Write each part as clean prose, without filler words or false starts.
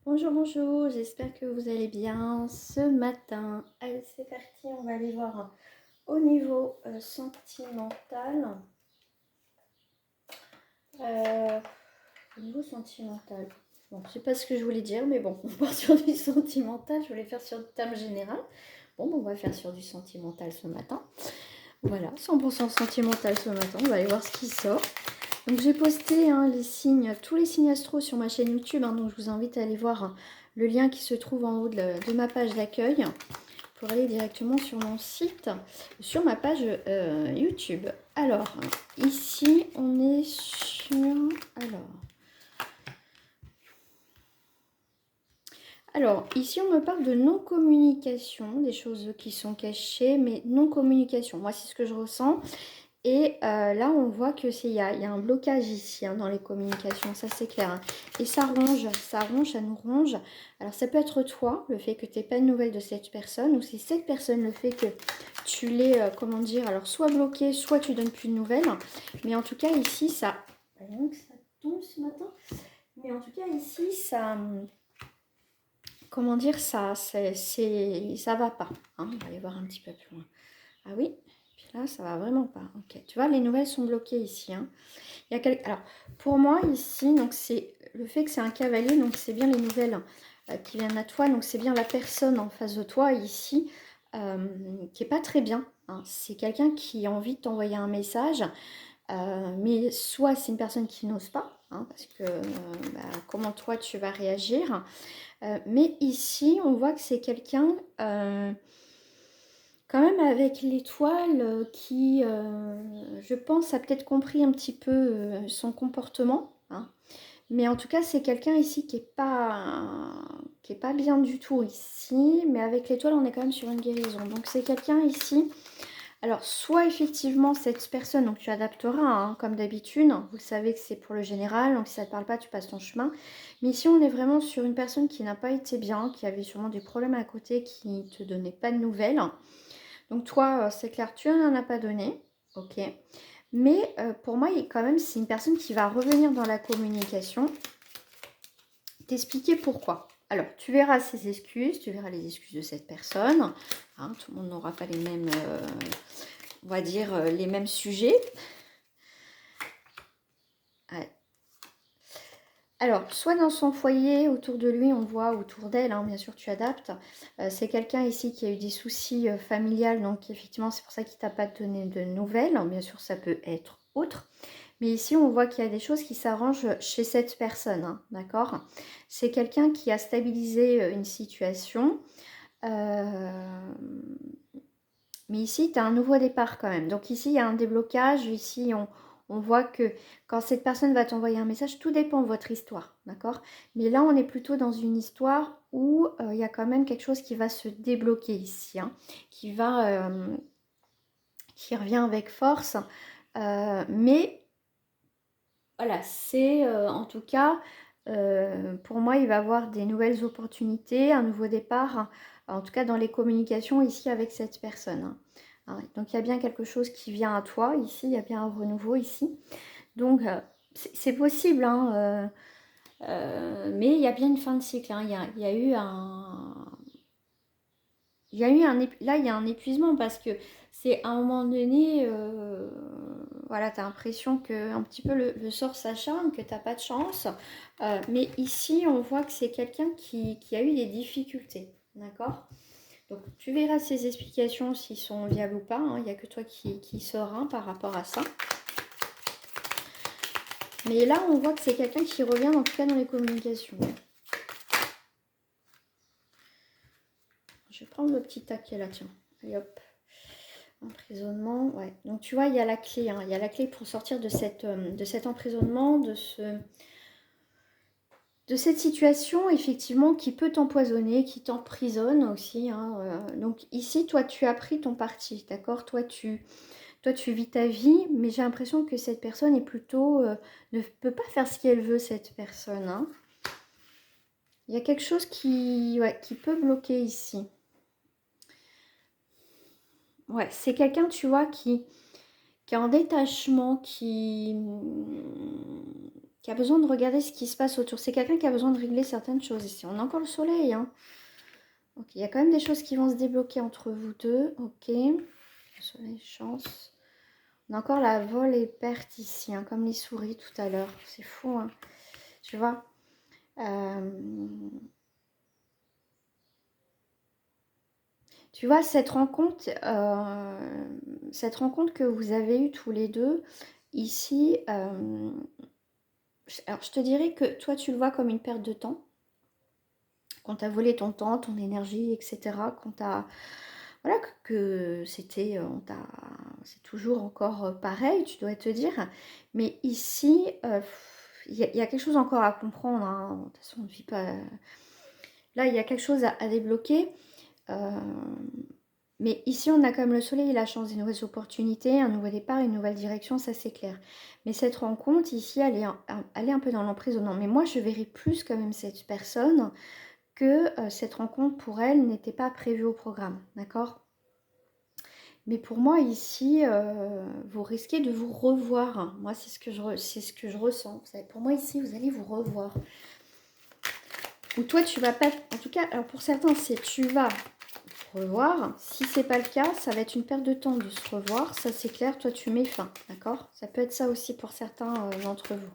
Bonjour, bonjour, j'espère que vous allez bien ce matin. Allez, c'est parti, on va aller voir au niveau sentimental. Euh, Au niveau sentimental, bon, je sais pas ce que je voulais dire, mais bon, on part sur du sentimental. Je voulais faire sur le thème général. Bon, on va faire sur du sentimental ce matin. Voilà, 100% sentimental ce matin, on va aller voir ce qui sort. Donc j'ai posté les signes, tous les signes astro sur ma chaîne YouTube, donc je vous invite à aller voir le lien qui se trouve en haut de ma page d'accueil pour aller directement sur mon site, sur ma page YouTube. Alors, ici on est sur... Alors, ici on me parle de non-communication, des choses qui sont cachées, mais non-communication. Moi c'est ce que je ressens. Et là, on voit que il y a un blocage ici dans les communications, ça c'est clair. Hein. Et ça ronge, ça nous ronge. Alors ça peut être toi, le fait que tu n'aies pas de nouvelles de cette personne, ou c'est cette personne, le fait que tu l'aies, comment dire, alors soit bloqué, soit tu donnes plus de nouvelles. Mais en tout cas ici, ça... Donc ça tombe ce matin. Mais en tout cas ici, ça... Comment dire, ça va pas. Hein. On va aller voir un petit peu plus loin. Ah oui, puis là, ça va vraiment pas. Ok, tu vois, les nouvelles sont bloquées ici. Hein. Il y a Alors, pour moi, ici, donc c'est le fait que c'est un cavalier, donc c'est bien les nouvelles qui viennent à toi. Donc, c'est bien la personne en face de toi ici qui est pas très bien. Hein. C'est quelqu'un qui a envie de t'envoyer un message, mais soit c'est une personne qui n'ose pas, hein, parce que comment toi tu vas réagir. Mais ici, on voit que c'est quelqu'un quand même avec l'étoile qui, je pense, a peut-être compris un petit peu son comportement. Hein. Mais en tout cas, c'est quelqu'un ici qui est pas bien du tout ici. Mais avec l'étoile, on est quand même sur une guérison. Donc c'est quelqu'un ici. Alors, soit effectivement, cette personne, donc tu adapteras, hein, comme d'habitude. Vous savez que c'est pour le général, donc si ça ne te parle pas, tu passes ton chemin. Mais ici, on est vraiment sur une personne qui n'a pas été bien, qui avait sûrement des problèmes à côté, qui ne te donnait pas de nouvelles. Donc toi, c'est clair, tu n'en as pas donné, ok. Mais pour moi, quand même, c'est une personne qui va revenir dans la communication, t'expliquer pourquoi. Alors, tu verras ses excuses, tu verras les excuses de cette personne. Hein, tout le monde n'aura pas les mêmes, on va dire, les mêmes sujets. Ouais. Alors, soit dans son foyer, autour de lui, on voit, autour d'elle, hein, bien sûr, tu adaptes. C'est quelqu'un ici qui a eu des soucis familiales, donc effectivement, c'est pour ça qu'il ne t'a pas donné de nouvelles. Bien sûr, ça peut être autre. Mais ici, on voit qu'il y a des choses qui s'arrangent chez cette personne, hein, d'accord? C'est quelqu'un qui a stabilisé une situation. Mais ici, tu as un nouveau départ quand même. Donc ici, il y a un déblocage. Ici, on voit que quand cette personne va t'envoyer un message, tout dépend de votre histoire, d'accord? Mais là, on est plutôt dans une histoire où il y a quand même quelque chose qui va se débloquer ici, hein, qui revient avec force. Mais voilà, c'est en tout cas, pour moi, il va avoir des nouvelles opportunités, un nouveau départ, hein, en tout cas dans les communications ici avec cette personne. Hein. Ah ouais, donc il y a bien quelque chose qui vient à toi ici, il y a bien un renouveau ici. Donc c'est possible, hein, mais il y a bien une fin de cycle. Hein. Il y a eu un, là, il y a un épuisement parce que c'est à un moment donné, voilà, tu as l'impression que un petit peu le sort s'acharne, que tu n'as pas de chance. Mais ici, on voit que c'est quelqu'un qui a eu des difficultés. D'accord? Donc, tu verras ces explications s'ils sont viables ou pas. Hein. Il n'y a que toi qui sauras par rapport à ça. Mais là, on voit que c'est quelqu'un qui revient, en tout cas, dans les communications. Je vais prendre le petit taquet là, tiens. Allez hop. Emprisonnement, ouais. Donc tu vois, il y a la clé. Hein. Il y a la clé pour sortir de cet emprisonnement, de cette situation, effectivement, qui peut t'empoisonner, qui t'emprisonne aussi. Hein. Donc ici, toi, tu as pris ton parti, d'accord? Toi, tu vis ta vie, mais j'ai l'impression que cette personne est plutôt... ne peut pas faire ce qu'elle veut, cette personne. Hein. Il y a quelque chose ouais, qui peut bloquer ici. Ouais, c'est quelqu'un, tu vois, qui est en détachement, qui qui a besoin de regarder ce qui se passe autour. C'est quelqu'un qui a besoin de régler certaines choses ici. On a encore le soleil, hein. Ok, il y a quand même des choses qui vont se débloquer entre vous deux. Ok, le soleil, chance. On a encore la vol et perte ici, hein, comme les souris tout à l'heure. C'est fou, hein. Tu vois. Tu vois, cette rencontre que vous avez eue tous les deux, ici, alors je te dirais que toi, tu le vois comme une perte de temps. Quand tu as volé ton temps, ton énergie, etc. Quand tu as... Voilà, que c'était... c'est toujours encore pareil, tu dois te dire. Mais ici, il y a quelque chose encore à comprendre, hein. De toute façon, on ne vit pas... Là, il y a quelque chose à débloquer. Mais ici, on a quand même le soleil et la chance, des nouvelles opportunités, un nouveau départ, une nouvelle direction, ça c'est clair. Mais cette rencontre ici, elle est un peu dans l'emprisonnement. Mais moi, je verrais plus quand même cette personne que cette rencontre pour elle n'était pas prévue au programme, d'accord? Mais pour moi ici, vous risquez de vous revoir. Moi, c'est ce que je ressens. Vous savez, pour moi ici, vous allez vous revoir. Ou toi, tu vas pas... En tout cas, alors pour certains, c'est tu vas revoir. Si c'est pas le cas, ça va être une perte de temps de se revoir. Ça, c'est clair. Toi, tu mets fin, d'accord? Ça peut être ça aussi pour certains d'entre vous.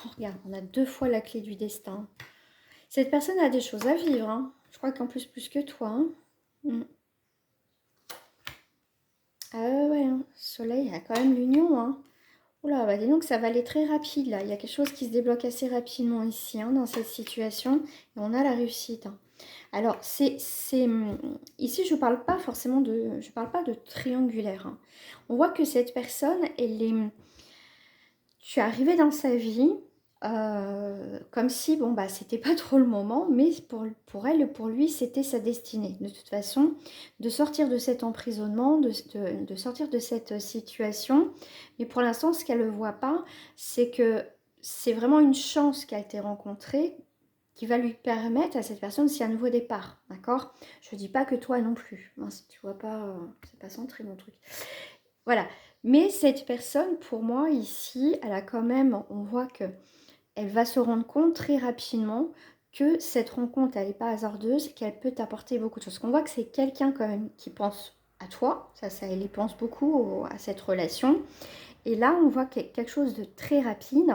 Oh, regarde, on a 2 fois la clé du destin. Cette personne a des choses à vivre, hein. Je crois qu'en plus que toi, hein. Ah ouais, hein. Soleil, il y a quand même l'union, hein. Oula, bah dis donc, ça va aller très rapide, là. Il y a quelque chose qui se débloque assez rapidement ici, hein, dans cette situation. Et on a la réussite, hein. Alors, ici, je parle pas forcément de... Je parle pas de triangulaire, hein. On voit que cette personne, elle est... Tu es arrivé dans sa vie comme si, bon, bah, c'était pas trop le moment, mais pour elle, pour lui, c'était sa destinée. De toute façon, de sortir de cet emprisonnement, de sortir de cette situation. Mais pour l'instant, ce qu'elle ne voit pas, c'est que c'est vraiment une chance qui a été rencontrée qui va lui permettre à cette personne, c'est un nouveau départ, d'accord? Je ne dis pas que toi non plus. Mince, tu vois pas, c'est pas centré mon truc. Voilà. Mais cette personne, pour moi, ici, elle a quand même, on voit que elle va se rendre compte très rapidement que cette rencontre, elle n'est pas hasardeuse, qu'elle peut t'apporter beaucoup de choses. On voit que c'est quelqu'un quand même qui pense à toi, ça elle y pense beaucoup à cette relation. Et là, on voit que quelque chose de très rapide,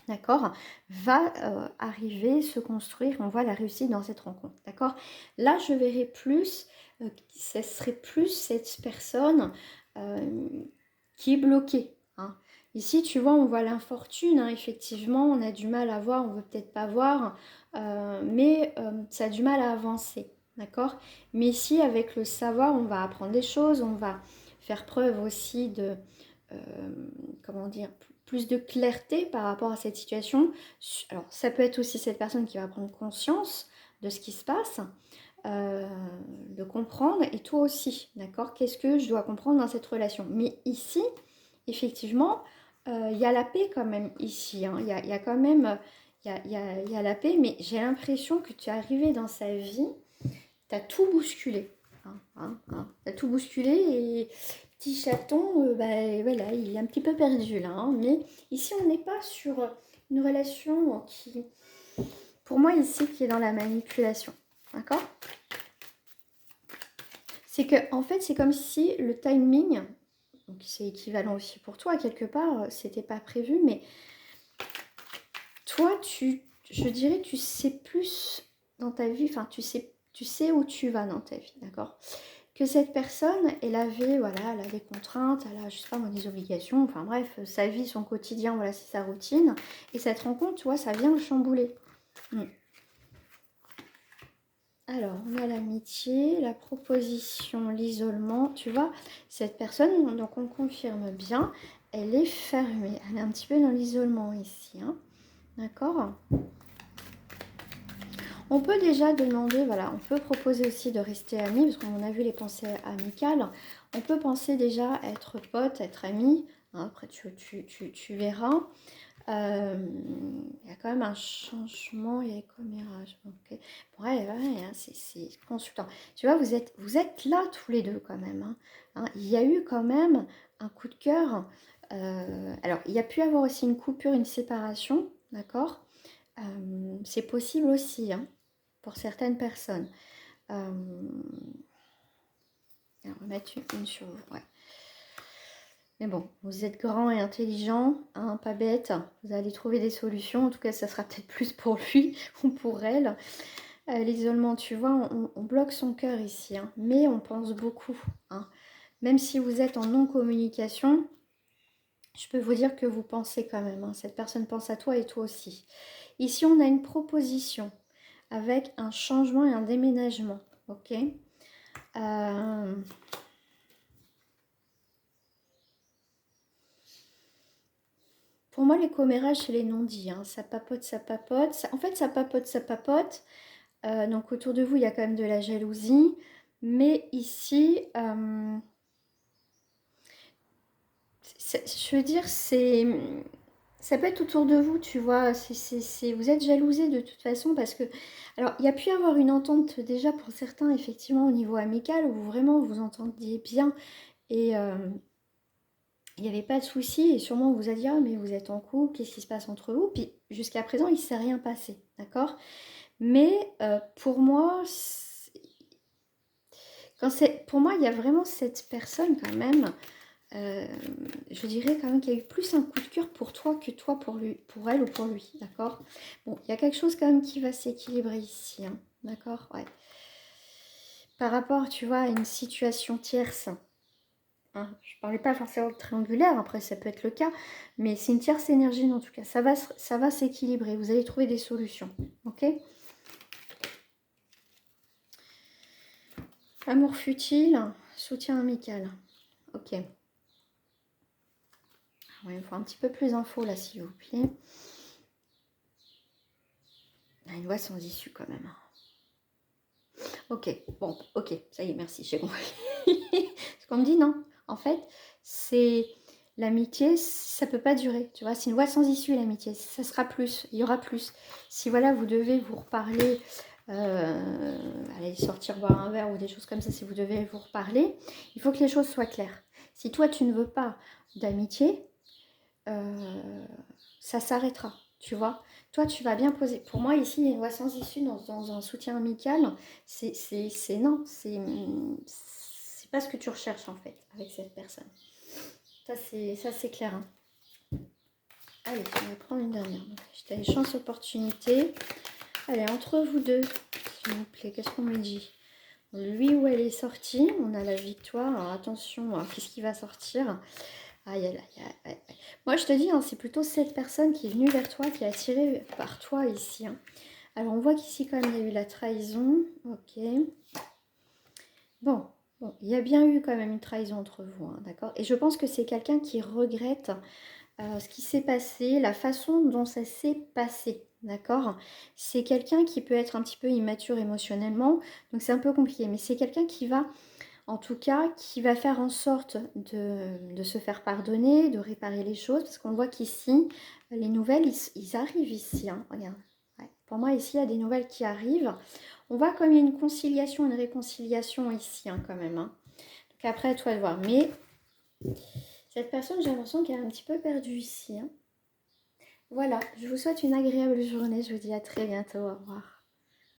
d'accord, va arriver, se construire. On voit la réussite dans cette rencontre, d'accord. Là, je verrai plus, ce serait plus cette personne qui est bloquée, hein. Ici, tu vois, on voit l'infortune, hein, effectivement, on a du mal à voir, on ne veut peut-être pas voir, mais ça a du mal à avancer, d'accord. Mais ici, avec le savoir, on va apprendre des choses, on va faire preuve aussi de, comment dire, plus de clarté par rapport à cette situation. Alors, ça peut être aussi cette personne qui va prendre conscience de ce qui se passe, de comprendre, et toi aussi, d'accord? Qu'est-ce que je dois comprendre dans cette relation? Mais ici, effectivement, il y a la paix quand même ici, hein. Il y a quand même, il y a la paix, mais j'ai l'impression que tu es arrivé dans sa vie, tu as tout bousculé, tu as tout bousculé, et petit chaton, bah, voilà, il est un petit peu perdu là, hein. Mais ici, on n'est pas sur une relation qui, pour moi ici, qui est dans la manipulation, d'accord? C'est que, en fait, c'est comme si le timing, donc c'est équivalent aussi pour toi, quelque part, c'était pas prévu, mais toi, je dirais, tu sais plus dans ta vie, enfin, tu sais où tu vas dans ta vie, d'accord? Que cette personne, elle avait, voilà, elle a des contraintes, elle a, je sais pas moi, des obligations, enfin bref, sa vie, son quotidien, voilà, c'est sa routine. Et cette rencontre, tu vois, ça vient le chambouler. Alors, on a l'amitié, la proposition, l'isolement. Tu vois, cette personne, donc on confirme bien, elle est fermée. Elle est un petit peu dans l'isolement ici, hein. D'accord? On peut déjà demander, voilà, on peut proposer aussi de rester amis, parce qu'on a vu les pensées amicales. On peut penser déjà être pote, être ami. Hein, après, tu verras. Il y a quand même un changement, il y a les commérages. Okay. Ouais, hein, c'est consultant. Tu vois, vous êtes là tous les deux quand même, hein. Il y a eu quand même un coup de cœur. Alors, il y a pu avoir aussi une coupure, une séparation, d'accord? C'est possible aussi, hein, pour certaines personnes. Alors, on va mettre une sur vous, ouais. Mais bon, vous êtes grand et intelligent, hein, pas bête. Vous allez trouver des solutions. En tout cas, ça sera peut-être plus pour lui ou pour elle. L'isolement, tu vois, on bloque son cœur ici, hein, mais on pense beaucoup, hein. Même si vous êtes en non-communication, je peux vous dire que vous pensez quand même, hein. Cette personne pense à toi et toi aussi. Ici, on a une proposition avec un changement et un déménagement, ok? Pour moi, les commérages, c'est les non-dits, hein. Ça papote, ça papote. En fait, ça papote, ça papote. Donc, autour de vous, il y a quand même de la jalousie. Mais ici, je veux dire, ça peut être autour de vous, tu vois. Vous êtes jalousés de toute façon parce que... Alors, il y a pu y avoir une entente déjà pour certains, effectivement, au niveau amical, où vraiment vous entendiez bien. Et il n'y avait pas de souci. Et sûrement, on vous a dit, ah, mais vous êtes en couple, qu'est-ce qui se passe entre vous? Puis, jusqu'à présent, il ne s'est rien passé, d'accord? Mais pour moi, pour moi, il y a vraiment cette personne quand même... je dirais quand même qu'il y a eu plus un coup de cœur pour toi que toi pour lui, pour elle ou pour lui, d'accord? Bon, il y a quelque chose quand même qui va s'équilibrer ici, hein, d'accord? Ouais. Par rapport, tu vois, à une situation tierce, hein, je ne parlais pas forcément de triangulaire, après ça peut être le cas, mais c'est une tierce énergie en tout cas, ça va s'équilibrer, vous allez trouver des solutions, ok? Amour futile, soutien amical, ok. Ouais, il me faut un petit peu plus d'infos là, s'il vous plaît. Une voie sans issue quand même. Ok, bon, ok, ça y est, merci, j'ai compris. Ce qu'on me dit, non. En fait, c'est l'amitié, ça peut pas durer. Tu vois, c'est une voie sans issue, l'amitié. Ça sera plus, il y aura plus. Si voilà, vous devez vous reparler, aller sortir boire un verre ou des choses comme ça, si vous devez vous reparler, il faut que les choses soient claires. Si toi, tu ne veux pas d'amitié, ça s'arrêtera, tu vois. Toi, tu vas bien poser. Pour moi, ici, il y a une voie sans issue dans un soutien amical. C'est non, c'est pas ce que tu recherches en fait avec cette personne. Ça, c'est clair, hein. Allez, on va prendre une dernière. Je t'ai chance, opportunité. Allez, entre vous deux, s'il vous plaît, qu'est-ce qu'on me dit? Lui où elle est sortie, on a la victoire. Alors attention, qu'est-ce qui va sortir? Aïe, aïe, aïe, aïe. Moi, je te dis, hein, c'est plutôt cette personne qui est venue vers toi, qui est attirée par toi ici, hein. Alors, on voit qu'ici, quand même, il y a eu la trahison. Ok. Bon, il y a bien eu quand même une trahison entre vous, hein, d'accord? Et je pense que c'est quelqu'un qui regrette ce qui s'est passé, la façon dont ça s'est passé, d'accord? C'est quelqu'un qui peut être un petit peu immature émotionnellement, donc c'est un peu compliqué, mais c'est quelqu'un qui va... En tout cas, qui va faire en sorte de se faire pardonner, de réparer les choses. Parce qu'on voit qu'ici, les nouvelles, ils arrivent ici, hein, regarde. Ouais. Pour moi, ici, il y a des nouvelles qui arrivent. On voit comme il y a une conciliation, une réconciliation ici, hein, quand même, hein. Donc après, à toi de voir. Mais cette personne, j'ai l'impression qu'elle est un petit peu perdue ici, hein. Voilà, je vous souhaite une agréable journée. Je vous dis à très bientôt. Au revoir.